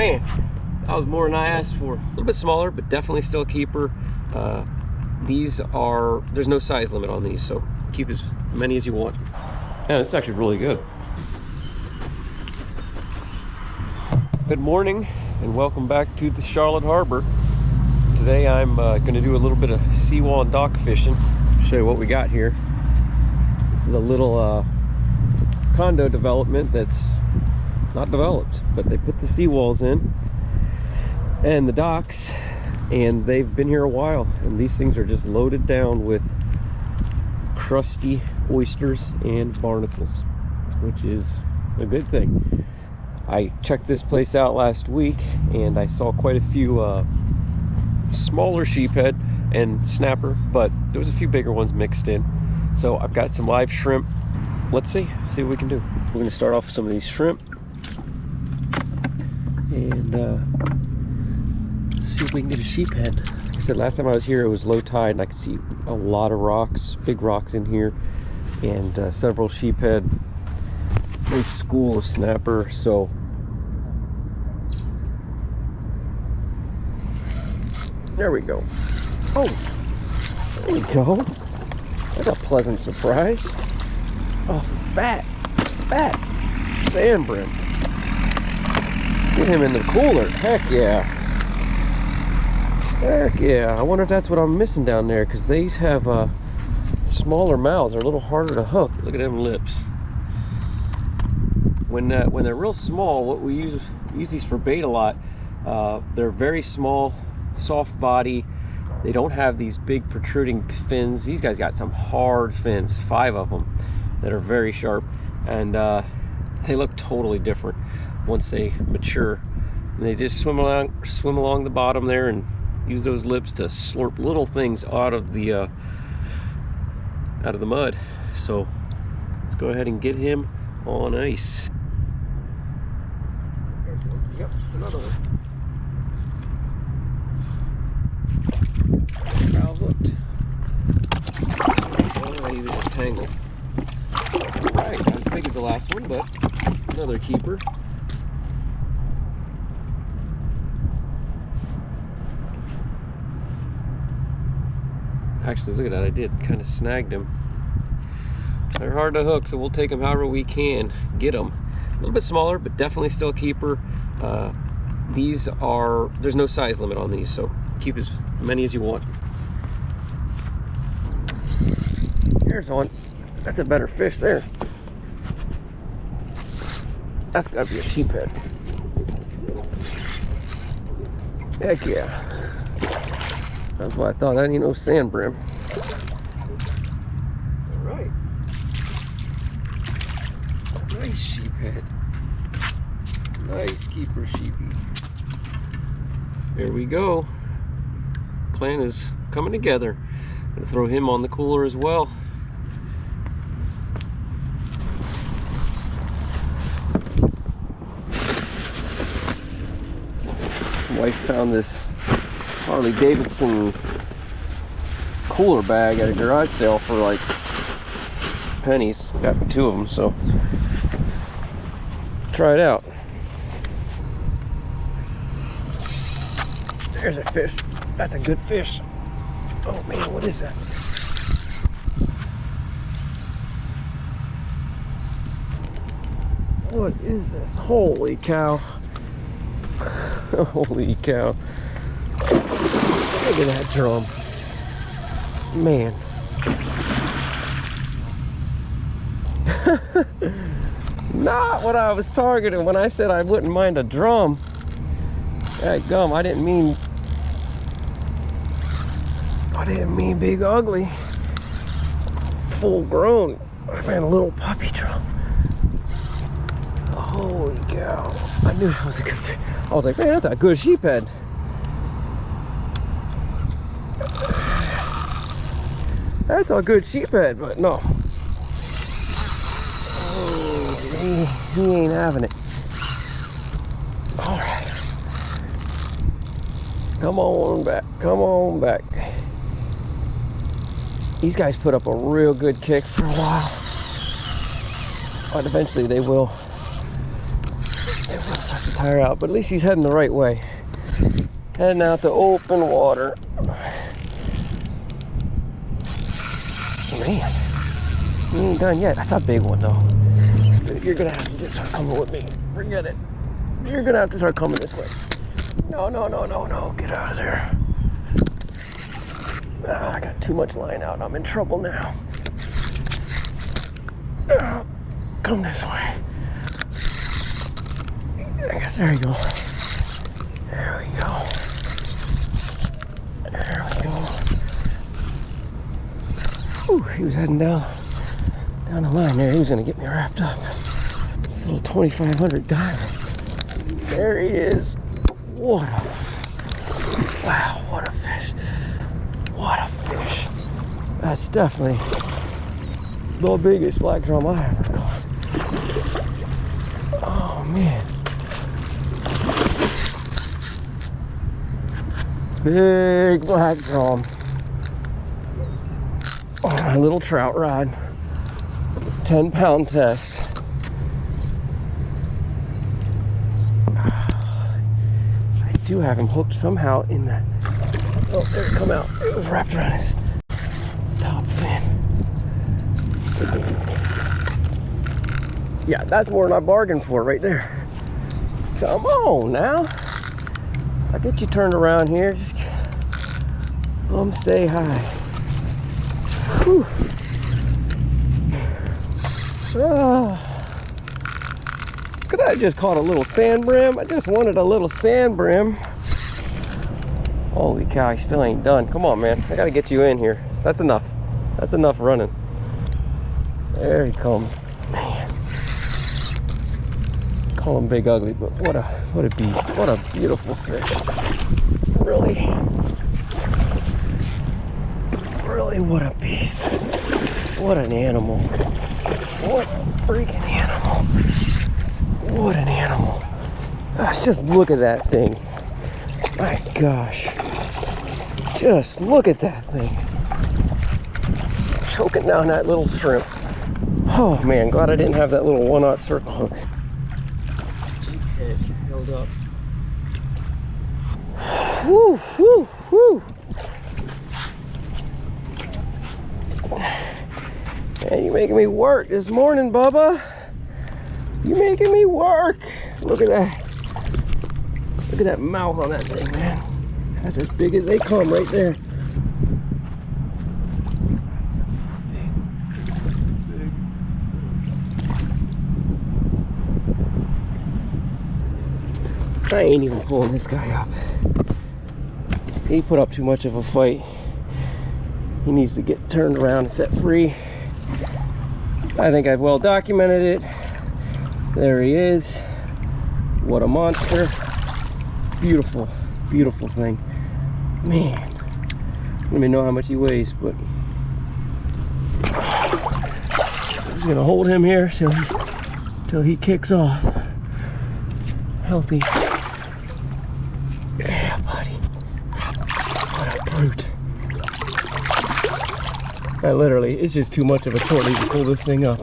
Man, that was more than I asked for. A little bit smaller, but definitely still a keeper. There's no size limit on these, so keep as many as you want. Yeah, it's actually really good. Good morning and welcome back to the Charlotte Harbor. Today I'm going to do a little bit of seawall and dock fishing. Show you what we got here. This is a little condo development that's not developed, but they put the seawalls in and the docks, and they've been here a while, and these things are just loaded down with crusty oysters and barnacles, which is a good thing. I checked this place out last week and I saw quite a few smaller sheephead and snapper, but there was a few bigger ones mixed in. So I've got some live shrimp. Let's see what we can do. We're going to start off with some of these shrimp and see if we can get a sheephead. Like I said, last time I was here it was low tide and I could see a lot of rocks, big rocks in here, and several sheephead, a school of snapper. So there we go. Oh, there we go. That's a pleasant surprise. Oh, fat sand brim. Let's get him in the cooler. Heck yeah. Heck yeah. I wonder if that's what I'm missing down there, because these have smaller mouths. They're a little harder to hook. Look at them lips. When they're real small, what we use these for bait a lot. They're very small, soft body. They don't have these big protruding fins. These guys got some hard fins, 5 of them, that are very sharp, and they look totally different once they mature. And they just swim along the bottom there and use those lips to slurp little things out of the mud. So let's go ahead and get him on ice. Yep, it's another one. Valve hooked. Oh, he was just tangled. Alright, not as big as the last one, but another keeper. Actually, look at that, I did kind of snagged him. They're hard to hook, so we'll take them however we can get them. A little bit smaller, but definitely still a keeper. There's no size limit on these, so keep as many as you want. Here's one. That's a better fish there. That's gotta be a sheephead. Heck yeah. That's what I thought. That ain't no sand brim. Alright. Nice sheephead. Nice keeper sheepy. There we go. Plan is coming together. Gonna throw him on the cooler as well. Wife found this Harley Davidson cooler bag at a garage sale for like pennies. Got 2 of them, so try it out. There's a fish. That's a good fish. Oh man, what is that? What is this? Holy cow. Holy cow. Look at that drum. Man. Not what I was targeting when I said I wouldn't mind a drum. That gum, I didn't mean big ugly. Full grown. I meant a little puppy drum. Holy cow. I knew that was a good fish. I was like, man, that's a good sheephead. That's a good sheephead, but no. Oh, he ain't having it. Alright. Come on back. Come on back. These guys put up a real good kick for a while. But eventually they will start to tire out, but at least he's heading the right way. Heading out to open water. Man, he ain't done yet. That's a big one though. You're gonna have to just start coming with me. Forget it. You're gonna have to start coming this way. No, no, no, no, no. Get out of there. Ah, I got too much line out. I'm in trouble now. Come this way. There you go. There we go. There we go. Whew, he was heading down the line there. He was gonna get me wrapped up. This little 2500 diamond. There he is. What a, wow, what a fish. What a fish. That's definitely the biggest black drum I ever caught. Oh man. Big black drum. Oh, a little trout rod. 10-pound test. I do have him hooked somehow in the, oh, there it come out. It was wrapped around his top fin. Yeah, that's more than I bargained for right there. Come on now. I'll get you turned around here. Just come say hi. Whew. Could I just caught a little sand brim? I just wanted a little sand brim. Holy cow, he still ain't done. Come on, man. I gotta get you in here. That's enough. That's enough running. There he comes. Man. Call him Big Ugly, but what a beast. What a beautiful fish. Really, what a beast. What an animal. What a freaking animal. What an animal. Gosh, just look at that thing. My gosh. Just look at that thing. Choking down that little shrimp. Oh man, glad I didn't have that little 1/0 circle hook. Head held up. Whoo, whoo, whoo. Man, you making me work this morning, Bubba. You making me work. Look at that. Look at that mouth on that thing, man. That's as big as they come right there. I ain't even pulling this guy up. He put up too much of a fight. He needs to get turned around and set free. I think I've well documented it. There he is. What a monster. Beautiful, beautiful thing. Man, I don't even know how much he weighs, but I'm just gonna hold him here till he kicks off. Healthy. Yeah, buddy. What a brute. I literally, it's just too much of a chore to pull this thing up.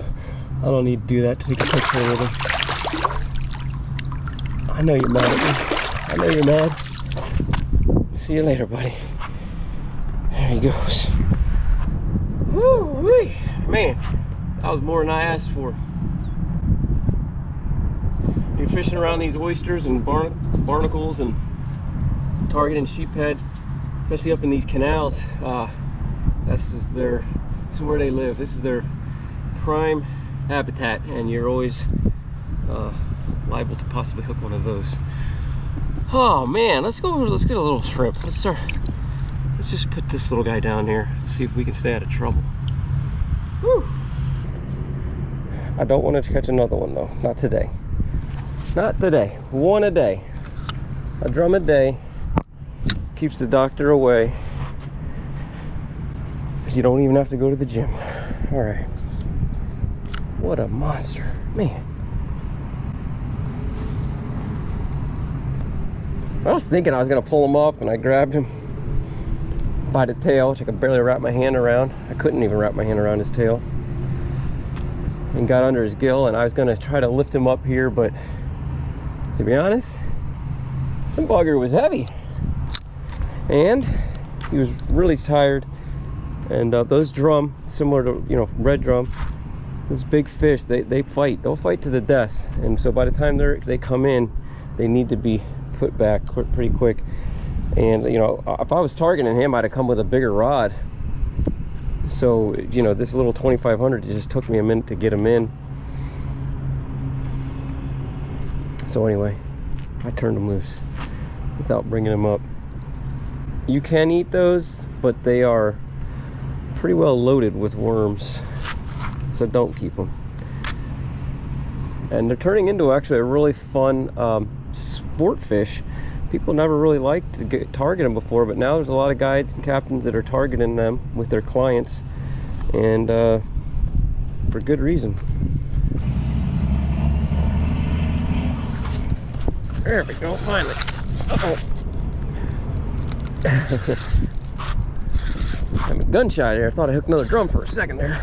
I don't need to do that to take a picture with him. I know you're mad at me. I know you're mad. See you later, buddy. There he goes. Woo-wee. Man, that was more than I asked for. You're fishing around these oysters and barnacles and target and sheephead, especially up in these canals. This is where they live. This is their prime habitat, and you're always liable to possibly hook one of those. Oh man, let's get a little shrimp. Let's just put this little guy down here, see if we can stay out of trouble. Whew. I don't want to catch another one though, not today. Not today. One a day. A drum a day keeps the doctor away. You don't even have to go to the gym. All right. What a monster, man. I was thinking I was gonna pull him up, and I grabbed him by the tail, which I could barely wrap my hand around. I couldn't even wrap my hand around his tail, and got under his gill, and I was gonna try to lift him up here, but To be honest, the bugger was heavy. And he was really tired. And those drum, similar to, you know, red drum, those big fish, they fight. They'll fight to the death. And so by the time they come in, they need to be put back pretty quick. And, you know, if I was targeting him, I'd have come with a bigger rod. So, you know, this little 2500, it just took me a minute to get him in. So anyway, I turned him loose without bringing him up. You can eat those, but they are pretty well loaded with worms, so don't keep them. And they're turning into actually a really fun sport fish. People never really liked to target them before, but now there's a lot of guides and captains that are targeting them with their clients, and for good reason. There we go, finally. Uh-oh. I'm a gunshot there. I thought I hooked another drum for a second there.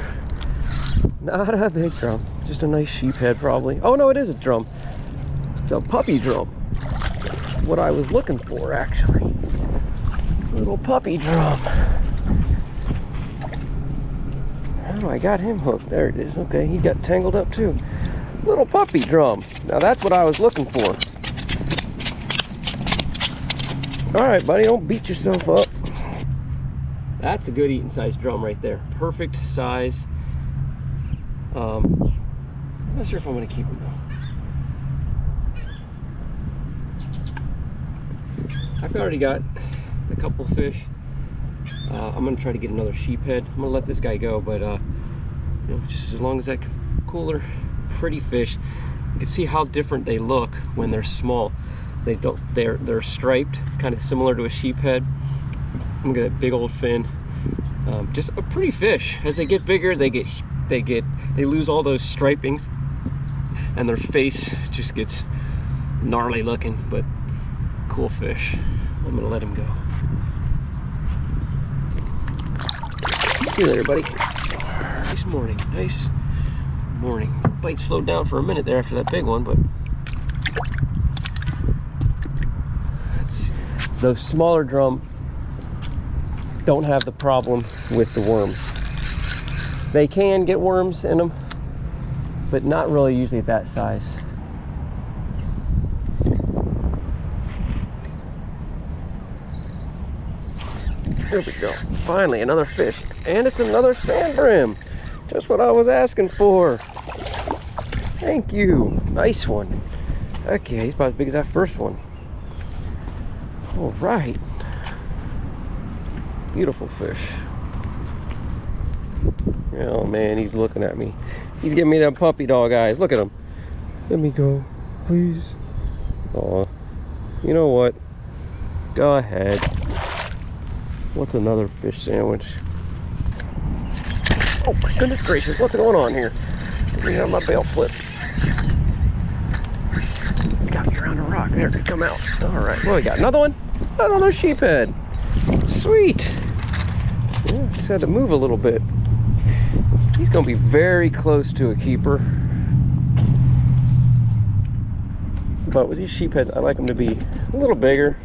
Not a big drum, just a nice sheephead probably. Oh no, it is a drum. It's a puppy drum. That's what I was looking for actually. Little puppy drum. Oh, I got him hooked. There it is. Okay, he got tangled up too. Little puppy drum. Now that's what I was looking for. All right, buddy, don't beat yourself up. That's a good eating size drum right there. Perfect size. I'm not sure if I'm gonna keep him though. I've already got a couple fish. I'm gonna try to get another sheephead. I'm gonna let this guy go, but you know, just as long as that cooler, pretty fish. You can see how different they look when they're small. They're striped, kind of similar to a sheephead. I'm gonna get a big old fin. Just a pretty fish. As they get bigger, they lose all those stripings, and their face just gets gnarly looking. But cool fish. I'm gonna let him go. See you later, buddy. Nice morning. Nice morning. Bite slowed down for a minute there after that big one, but those smaller drum don't have the problem with the worms. They can get worms in them, but not really usually at that size. There we go. Finally, another fish. And it's another sand brim. Just what I was asking for. Thank you. Nice one. Okay, he's about as big as that first one. All right. Beautiful fish. Oh man, he's looking at me. He's giving me them puppy dog eyes. Look at him. Let me go, please. Oh, you know what? Go ahead. What's another fish sandwich? Oh my goodness gracious, what's going on here? Let me have my bail flip. It's got me around a rock. There, it could come out. All right, well, we got another one. Another sheephead. Sweet. Yeah, just had to move a little bit. He's gonna be very close to a keeper. But with these sheepheads, I like them to be a little bigger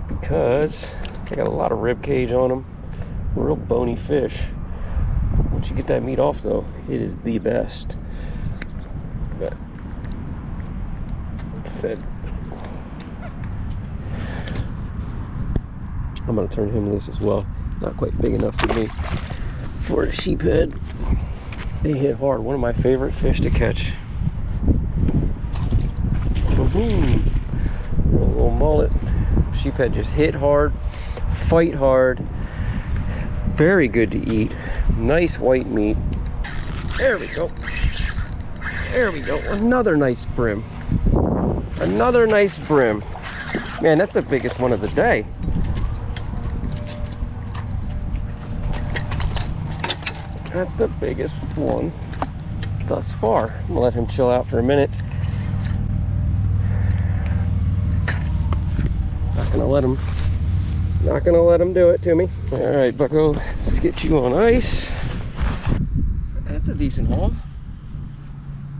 because they got a lot of rib cage on them. Real bony fish. Once you get that meat off though, it is the best. But like I said, I'm gonna turn him loose as well. Not quite big enough for me. For a sheephead, they hit hard. One of my favorite fish to catch. A little mullet. Sheephead just hit hard, fight hard. Very good to eat. Nice white meat. There we go. There we go. Another nice brim. Another nice brim. Man, that's the biggest one of the day. That's the biggest one thus far. I'm gonna let him chill out for a minute. Not gonna let him do it to me. All right, bucko, let's get you on ice. That's a decent haul.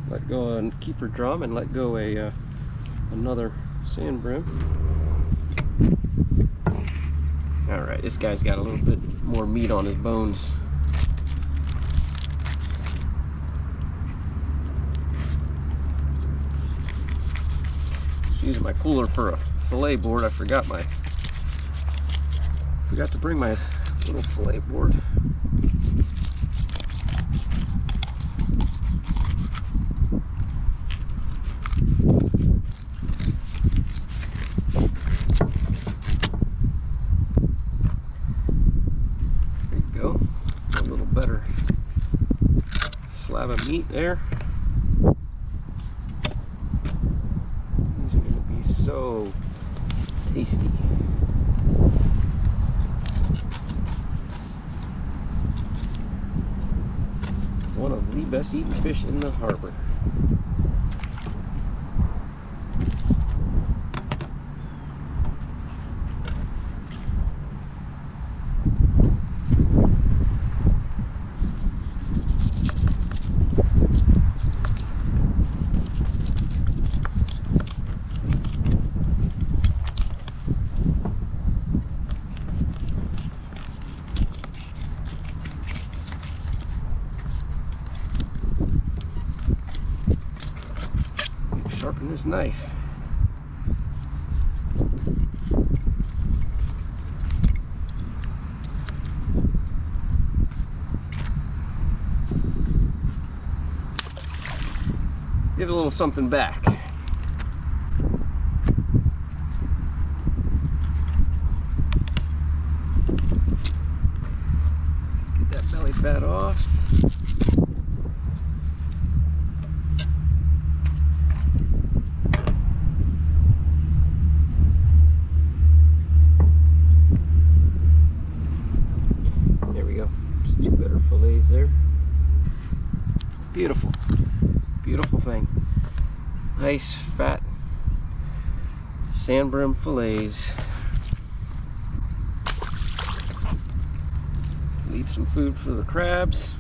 Let go a keeper drum and let go a another sand brim. All right, this guy's got a little bit more meat on his bones. Using my cooler for a fillet board. I forgot to bring my little fillet board. There you go. A little better slab of meat there. So tasty. One of the best eaten fish in the harbor. Sharpen this knife. Give it a little something back. Just get that belly fat off. There. Beautiful, beautiful thing. Nice fat sand brim fillets. Leave some food for the crabs.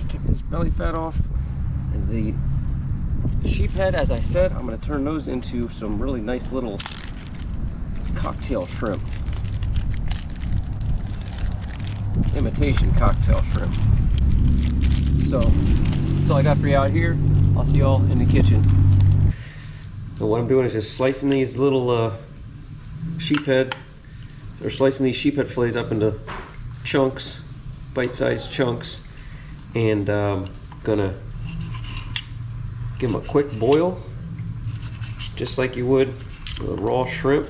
Take this belly fat off. And the sheep head, as I said, I'm going to turn those into some really nice little cocktail shrimp. Imitation cocktail shrimp. So that's all I got for you out here. I'll see y'all in the kitchen. So what I'm doing is just slicing these little sheephead, or slicing these sheephead fillets up into chunks, bite-sized chunks, and gonna give them a quick boil, just like you would with a raw shrimp,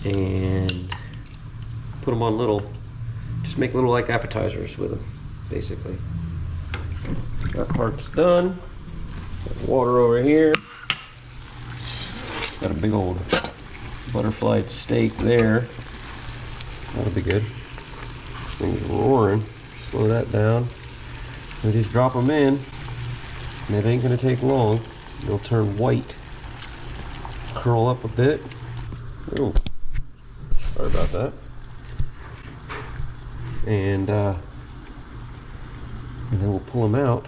and put them on little, just make little like appetizers with them, basically. That part's done. Got water over here. Got a big old butterfly steak there. That'll be good. This thing's roaring. Slow that down. We just drop them in, and it ain't gonna take long. They'll turn white. Curl up a bit. Oh, sorry about that. And then we'll pull them out.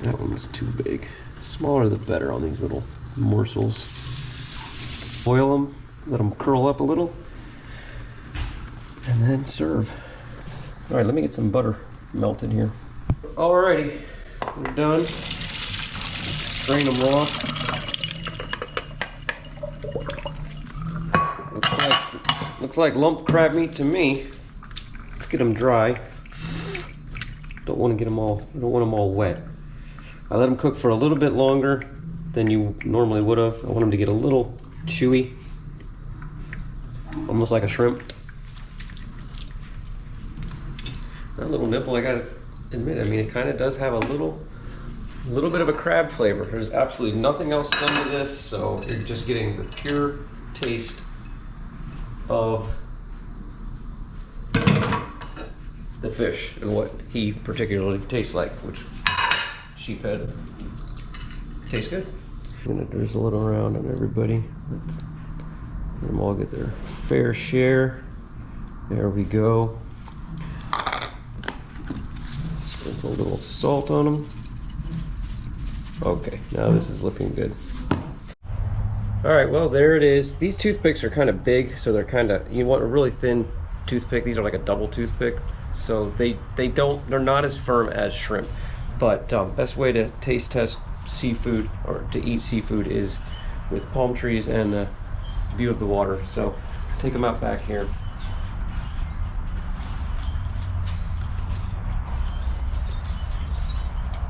That one was too big. Smaller the better on these little morsels. Boil them, let them curl up a little, and then serve. All right, let me get some butter melted here. Alrighty, we're done. Strain them off. Looks like lump crab meat to me. Let's get them dry. Don't want them all wet. I let them cook for a little bit longer than you normally would have. I want them to get a little chewy, almost like a shrimp. That little nipple, I gotta admit, I mean, it kind of does have a little bit of a crab flavor. There's absolutely nothing else done to this, so you're just getting the pure taste of the fish and what he particularly tastes like, which sheephead tastes good. I'm gonna drizzle it around on everybody. Let them all get their fair share. There we go. Sprinkle a little salt on them. Okay, now this is looking good. All right, well, there it is. These toothpicks are kind of big, so they're kind of, you want a really thin toothpick. These are like a double toothpick, so they're not as firm as shrimp. But best way to taste test seafood or to eat seafood is with palm trees and the view of the water. So take them out back here.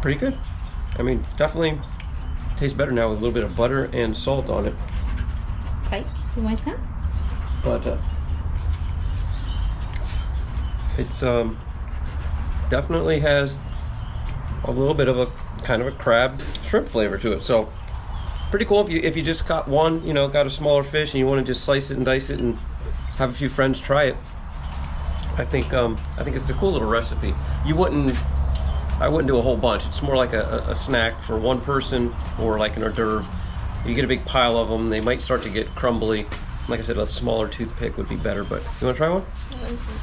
Pretty good. I mean, definitely tastes better now with a little bit of butter and salt on it. Pike, you want some? But it's definitely has a little bit of a kind of a crab shrimp flavor to it. So pretty cool if you just got one, you know, got a smaller fish and you want to just slice it and dice it and have a few friends try it. I think it's a cool little recipe. I wouldn't do a whole bunch. It's more like a snack for one person or like an hors d'oeuvre. You get a big pile of them, they might start to get crumbly. Like I said, a smaller toothpick would be better, but you want to try one? What is it?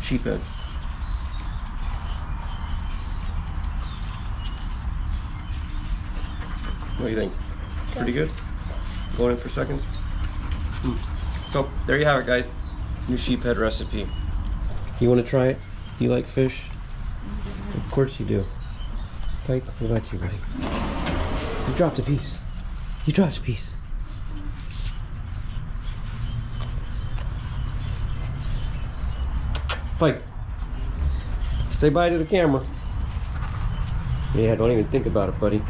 Sheephead. What do you think? Pretty good? Going in for seconds? So, there you have it, guys. New sheephead recipe. You want to try it? You like fish? Of course you do. Pike, what about you, buddy? You dropped a piece. You dropped a piece. Pike, say bye to the camera. Yeah, don't even think about it, buddy.